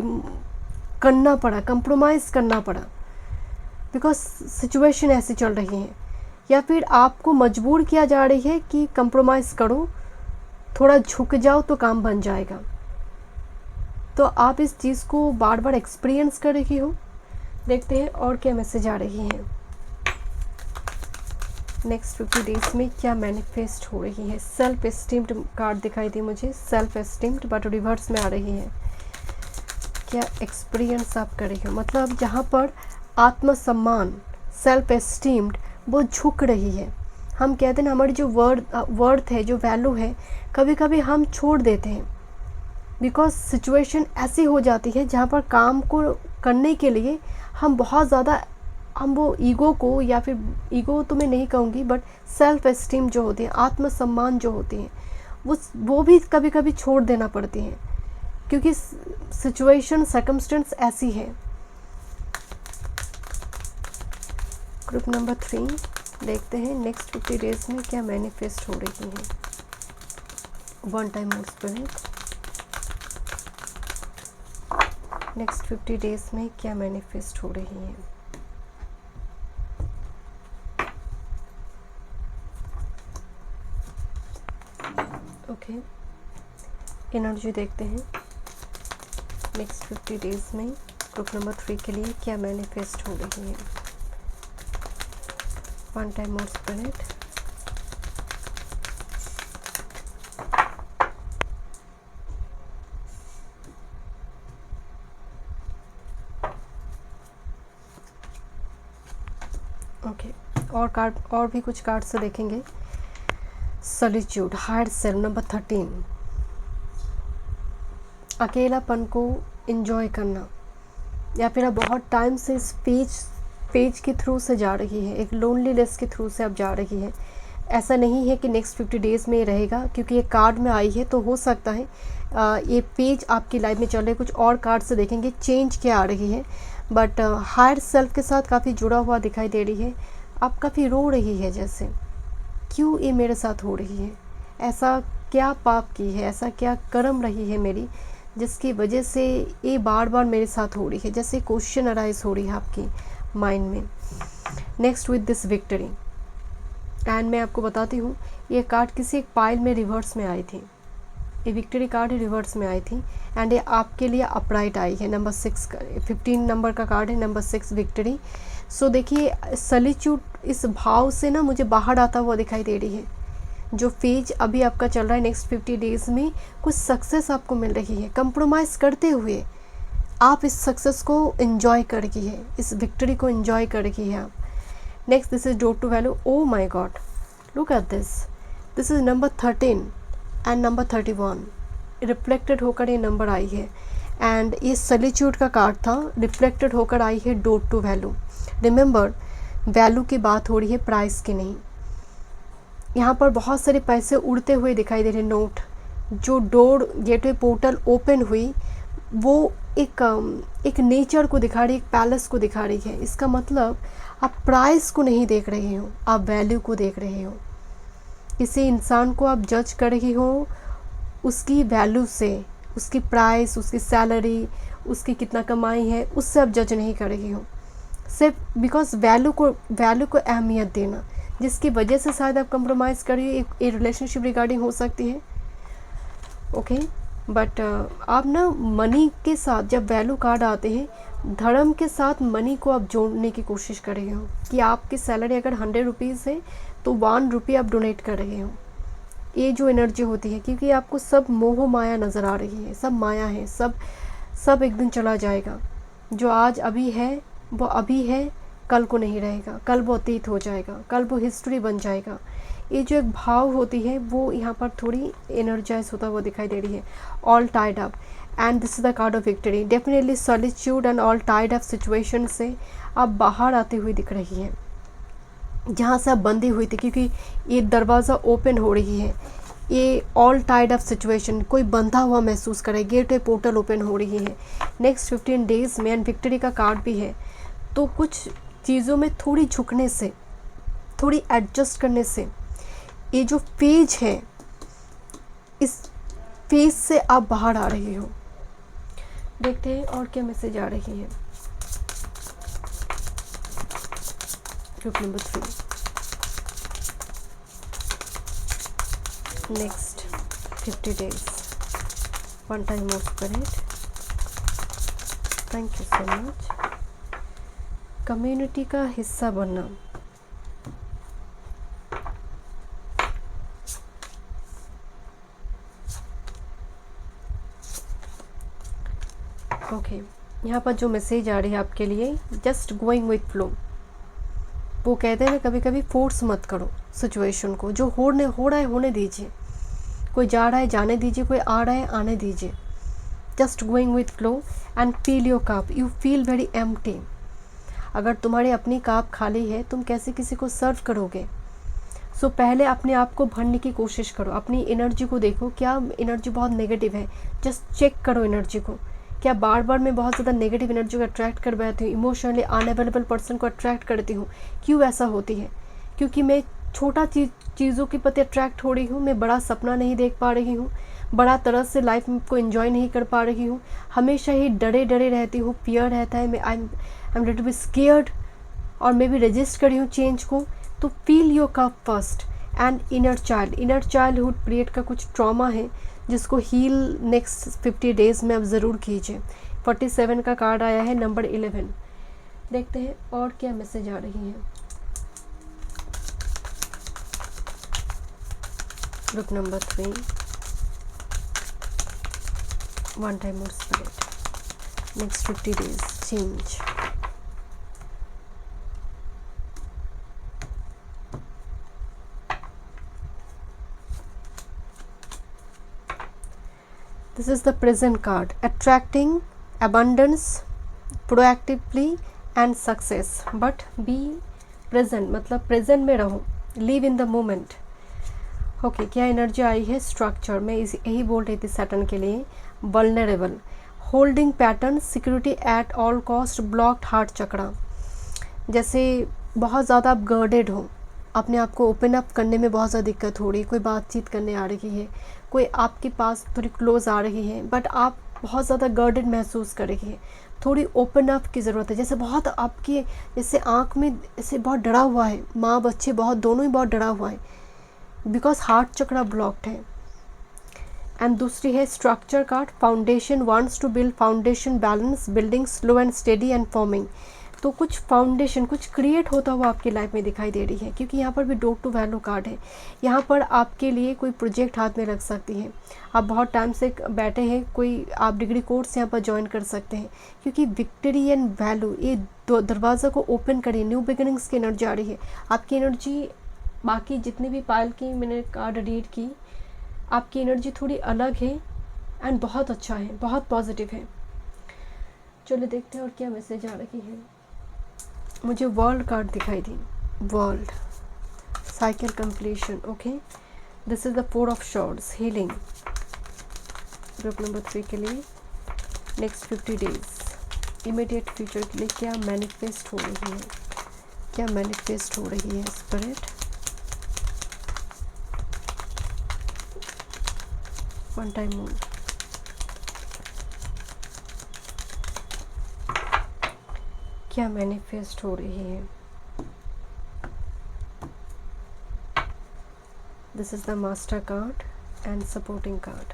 A: करना पड़ा, कंप्रोमाइज़ करना पड़ा, बिकॉज सिचुएशन ऐसी चल रही है, या फिर आपको मजबूर किया जा रही है कि कंप्रोमाइज़ करो, थोड़ा झुक जाओ तो काम बन जाएगा। तो आप इस चीज़ को बार बार एक्सपीरियंस कर रही हो। देखते हैं और क्या मैसेज आ रही है। नेक्स्ट 50 डेज में क्या मैनिफेस्ट हो रही है। सेल्फ एस्टीम्ड कार्ड दिखाई दी मुझे, सेल्फ एस्टीम्ड, बट रिवर्स में आ रही है। क्या एक्सपीरियंस आप कर रही हो, मतलब जहाँ पर आत्मसम्मान, सेल्फ एस्टीम्ड, वो झुक रही है। हम कहते हैं ना, हमारी जो वर्थ है, जो वैल्यू है, कभी कभी हम छोड़ देते हैं, बिकॉज सिचुएशन ऐसी हो जाती है जहाँ पर काम को करने के लिए हम बहुत ज़्यादा, हम वो ईगो को, या फिर ईगो तो मैं नहीं कहूँगी, बट सेल्फ एस्टीम जो होती है, आत्मसम्मान जो होती हैं, वो भी कभी कभी छोड़ देना पड़ती हैं, क्योंकि सिचुएशन, सर्कमस्टेंस ऐसी है। ग्रुप नंबर 3 देखते हैं नेक्स्ट 50 डेज में क्या मैनिफेस्ट हो रही है। One time more spirit, next 50 days में क्या मैनिफेस्ट हो रही है। ओके, एनर्जी देखते हैं नेक्स्ट 50 डेज में ग्रुप नंबर 3 के लिए क्या मैनिफेस्ट हो रही है। One time more spirit, okay, और कार्ड, और भी कुछ कार्ड से देखेंगे। सॉलिट्यूड, हायर सेल्फ, नंबर 13, अकेलापन को एंजॉय करना, या फिर आप बहुत टाइम से इस पेज के थ्रू से जा रही है, एक लोनलीनेस के थ्रू से आप जा रही है। ऐसा नहीं है कि नेक्स्ट 50 डेज़ में रहेगा, क्योंकि ये कार्ड में आई है, तो हो सकता है ये पेज आपकी लाइफ में चल रहे। कुछ और कार्ड से देखेंगे चेंज क्या आ रही है, बट हायर सेल्फ के साथ काफ़ी जुड़ा हुआ दिखाई दे रही है। आप काफ़ी रो रही है, जैसे क्यों ये मेरे साथ हो रही है, ऐसा क्या पाप की है, ऐसा क्या कर्म रही है मेरी, जिसकी वजह से ये बार बार मेरे साथ हो रही है, जैसे क्वेश्चन अराइज हो रही है आपकी माइंड में। Next with this victory, and मैं आपको बताती हूँ, ये कार्ड किसी एक पाइल में रिवर्स में आई थी, ये विक्ट्री कार्ड रिवर्स में आई थी, एंड ये आपके लिए अपराइट आई है। नंबर 6 15 नंबर का कार्ड है, नंबर 6 विक्ट्री। सो देखिए, सॉलिट्यूड इस भाव से ना मुझे बाहर आता हुआ दिखाई दे रही है। जो फेज अभी आपका चल रहा है नेक्स्ट 50 डेज़ में, कुछ सक्सेस आपको मिल रही है। कंप्रोमाइज़ करते हुए आप इस सक्सेस को एंजॉय कर रही है, इस विक्ट्री को एंजॉय कर रही है आप। Next, this is door to value. Oh my god, look at this is number 13 and number 31 reflected होकर ये नंबर आई है, एंड ये सॉलिट्यूड का कार्ड था, रिफ्लेक्टेड होकर आई है door to value. Remember, value की बात हो रही है, प्राइस की नहीं। यहाँ पर बहुत सारे पैसे उड़ते हुए दिखाई दे रहे, नोट, जो डोर गेटवे पोर्टल ओपन हुई वो एक नेचर को दिखा रही है, एक पैलेस को दिखा रही है। इसका मतलब आप प्राइस को नहीं देख रहे हो, आप वैल्यू को देख रहे हो। किसी इंसान को आप जज कर रही हो उसकी वैल्यू से, उसकी प्राइस, उसकी सैलरी, उसकी कितना कमाई है, उससे आप जज नहीं कर रही हो। सिर्फ बिकॉज वैल्यू को अहमियत देना, जिसकी वजह से शायद आप कंप्रोमाइज़ कर रही हो, एक रिलेशनशिप रिगार्डिंग हो सकती है। ओके, बट आप ना मनी के साथ जब वैल्यू कार्ड आते हैं, धर्म के साथ मनी को आप जोड़ने की कोशिश कर रहे हो कि आपकी सैलरी अगर 100 रुपीज़ है तो 1 रुपये आप डोनेट कर रहे हो। ये जो एनर्जी होती है, क्योंकि आपको सब मोह माया नज़र आ रही है, सब माया है, सब एक दिन चला जाएगा। जो आज अभी है वो अभी है, कल को नहीं रहेगा, कल वो अतीत हो जाएगा, कल वो हिस्ट्री बन जाएगा। ये जो एक भाव होती है वो यहाँ पर थोड़ी एनर्जाइज होता हुआ दिखाई दे रही है। All tied up and this is the card of victory. Definitely solitude and all tied up situation से आप बाहर आती हुई दिख रही हैं, जहाँ से आप बंधी हुई थी, क्योंकि ये दरवाज़ा ओपन हो रही है। ये ऑल टाइड अप सिचुएशन, कोई बंधा हुआ महसूस करे, गेटवे पोर्टल ओपन हो रही है नेक्स्ट 15 डेज़ में। एंड विक्ट्री का कार्ड भी है, तो कुछ चीज़ों में थोड़ी झुकने से, थोड़ी एडजस्ट करने से, ये जो फेज है, इस फेज से आप बाहर आ रही हो। देखते हैं और क्या मैसेज आ रही है। Group number 3, next 50 days, one time more spirit, thank you so much. Community का हिस्सा बनना, ओके यहाँ पर जो मैसेज आ रही है आपके लिए, जस्ट गोइंग विथ फ्लो। वो कहते हैं ना, कभी कभी फोर्स मत करो सिचुएशन को, जो हो रहा है होने दीजिए। कोई जा रहा है जाने दीजिए, कोई आ रहा है आने दीजिए। Just going with flow and feel your cup, you feel very empty. अगर तुम्हारी अपनी कप खाली है, तुम कैसे किसी को सर्व करोगे? सो पहले अपने आप को भरने की कोशिश करो, अपनी एनर्जी को देखो, क्या एनर्जी बहुत नेगेटिव है, जस्ट चेक करो एनर्जी को। क्या बार बार मैं बहुत ज़्यादा नेगेटिव एनर्जी को अट्रैक्ट कर बैठती हूँ, इमोशनली अनअवेलेबल पर्सन को अट्रैक्ट करती हूँ? क्यों ऐसा होती है? क्योंकि मैं छोटा चीज़ों के प्रति अट्रैक्ट हो रही हूँ, मैं बड़ा सपना नहीं देख पा रही हूँ, बड़ा तरह से लाइफ को एंजॉय नहीं कर पा रही हूँ, हमेशा ही डरे रहती हूँ, फियर रहता है, मैं I am little bit scared, और मैं भी रजिस्ट करी हूँ चेंज को। तो feel your cup first and inner childhood period का कुछ ट्रॉमा है जिसको हील नेक्स्ट 50 डेज़ में आप ज़रूर कीजिए। 47 का कार्ड आया है, नंबर 11। देखते हैं और क्या मैसेज आ रही है। Group number 3, one time more spirit, next 50 days change। This is the present card, attracting abundance proactively and success, but be present, मतलब प्रेजेंट में रहो, live in the moment। Okay क्या एनर्जी आई है? स्ट्रक्चर में यही बोल रही थी सैटर्न के लिए। Vulnerable, holding pattern, security at all cost, blocked heart chakra. जैसे बहुत ज़्यादा आप गर्डेड हो, अपने आप को ओपन अप करने में बहुत ज़्यादा दिक्कत हो रही है, कोई बातचीत करने आ रही है, कोई आपके पास थोड़ी क्लोज आ रही है, बट आप बहुत ज़्यादा गर्डेड महसूस कर रही है, थोड़ी ओपन अप की ज़रूरत है। जैसे बहुत आपकी जैसे आँख में ऐसे बहुत डरा हुआ है, माँ बच्चे बहुत दोनों ही बहुत डरा हुआ है, बिकॉज हार्ट चक्रा ब्लॉक्ड है। एंड दूसरी है structure card, foundation, wants to build foundation, balance, building slow and steady and forming. तो कुछ फाउंडेशन, कुछ क्रिएट होता हुआ आपकी लाइफ में दिखाई दे रही है, क्योंकि यहाँ पर भी डोर टू वैल्यू कार्ड है। यहाँ पर आपके लिए कोई प्रोजेक्ट हाथ में लग सकती है, आप बहुत टाइम से बैठे हैं, कोई आप डिग्री कोर्स यहाँ पर ज्वाइन कर सकते हैं, क्योंकि विक्ट्री एंड वैल्यू ये दरवाज़ा को ओपन करिए, न्यू बिगिनिंग्स की एनर्जी आ रही है। आपकी एनर्जी बाकी जितने भी पायल की मैंने कार्ड रीड की, आपकी एनर्जी थोड़ी अलग है एंड बहुत अच्छा है, बहुत पॉजिटिव है। चलो देखते हैं और क्या मैसेज आ रही है। मुझे वर्ल्ड कार्ड दिखाई दी, world, cycle completion. Okay, this is the 4 of Swords, healing, group number 3 के लिए नेक्स्ट 50 डेज इमीडिएट फ्यूचर के लिए क्या मैनिफेस्ट हो रही है, क्या मैनिफेस्ट हो रही है स्पिरिट। वन टाइम मून, क्या मैनिफेस्ट हो रही है। This is the master card and supporting card,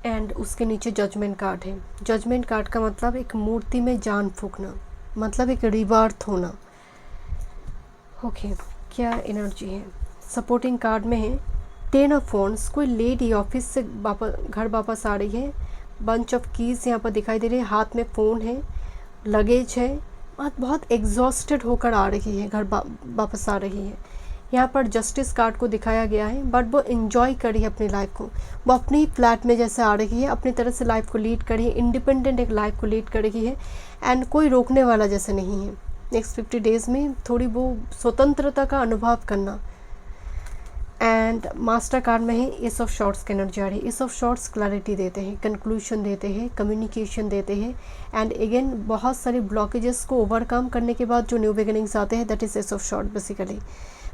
A: and उसके नीचे जजमेंट कार्ड है। जजमेंट कार्ड का मतलब एक मूर्ति में जान फूकना, मतलब एक रिबर्थ होना। ओके, क्या एनर्जी है। सपोर्टिंग कार्ड में है 10 ऑफ फोन्स, कोई लेडी ऑफिस से घर वापस आ रही है। बंच ऑफ कीज़ यहाँ पर दिखाई दे रही है, हाथ में फ़ोन है, लगेज है, और बहुत एग्जॉस्टेड होकर आ रही है, घर वापस आ रही है। यहाँ पर जस्टिस कार्ड को दिखाया गया है, बट वो इन्जॉय करी है अपनी लाइफ को। वो अपनी ही फ्लैट में जैसे आ रही है, अपनी तरह से लाइफ को लीड करी है, इंडिपेंडेंट एक लाइफ को लीड कर रही है, एंड कोई रोकने वाला जैसे नहीं है। नेक्स्ट 50 डेज़ में थोड़ी वो स्वतंत्रता का अनुभव करना। एंड मास्टर कार्ड में है एस ऑफ शॉर्ट्स की एनर्जी आ रही है। एस ऑफ शॉर्ट्स क्लैरिटी देते हैं, कंक्लूशन देते हैं, कम्युनिकेशन देते हैं, एंड अगेन बहुत सारे ब्लॉकेजेस को ओवरकम करने के बाद जो न्यू बिगिनिंग्स आते हैं, that is S of short basically.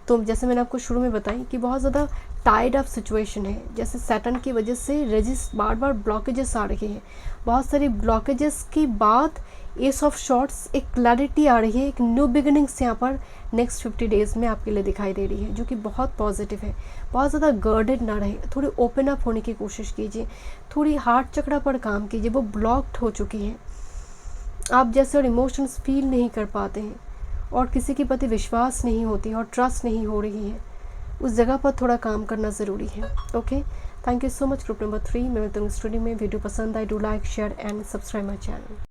A: तो जैसे मैंने आपको शुरू में बताई कि बहुत ज़्यादा टाइड अप सिचुएशन है, जैसे सैटर्न की वजह से रेजिस्ट बार बार ब्लॉकेजेस आ रही है। बहुत सारी ब्लॉकेजेस के बाद एस ऑफ शॉर्ट्स एक क्लैरिटी आ रही है, एक न्यू बिगिनिंग्स यहाँ पर नेक्स्ट 50 डेज़ में आपके लिए दिखाई दे रही है, जो कि बहुत पॉजिटिव है। बहुत ज़्यादा गर्डेड ना रहे, थोड़ी ओपन अप होने की कोशिश कीजिए, थोड़ी हार्ट चक्रा पर काम कीजिए, वो ब्लॉक्ड हो चुकी है। आप जैसे और इमोशंस फील नहीं कर पाते हैं, और किसी के प्रति विश्वास नहीं होती और ट्रस्ट नहीं हो रही है, उस जगह पर थोड़ा काम करना ज़रूरी है। Okay, thank you so much group number 3। मैं मिलता हूँ स्टूडियो में। वीडियो पसंद आए, do like, share and subscribe my channel.